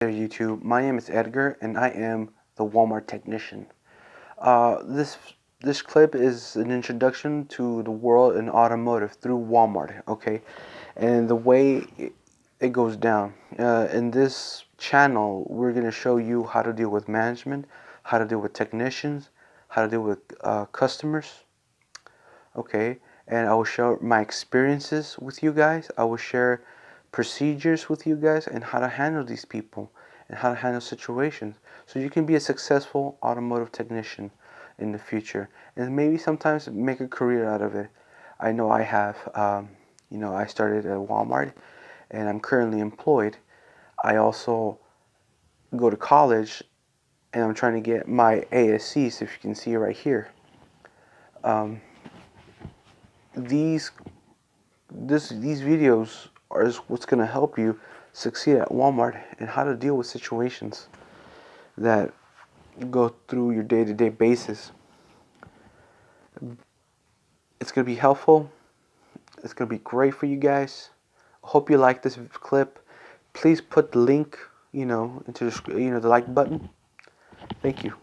There, YouTube. My name is Edgar, and I am the Walmart technician. This clip is an introduction to the world in automotive through Walmart. Okay, and the way it goes down. In this channel, we're gonna show you how to deal with management, how to deal with technicians, how to deal with customers. Okay, and I will share my experiences with you guys. I will share procedures with you guys and how to handle these people and how to handle situations so you can be a successful automotive technician in the future and maybe sometimes make a career out of it. I know I have. I started at Walmart and I'm currently employed. I also go to college and I'm trying to get my ASCs, if you can see it right here. Um, these these videos are what's going to help you succeed at Walmart and how to deal with situations that go through your day-to-day basis. It's going to be helpful. It's going to be great for you guys. Hope you like this clip. Please put the link, into the like button. Thank you.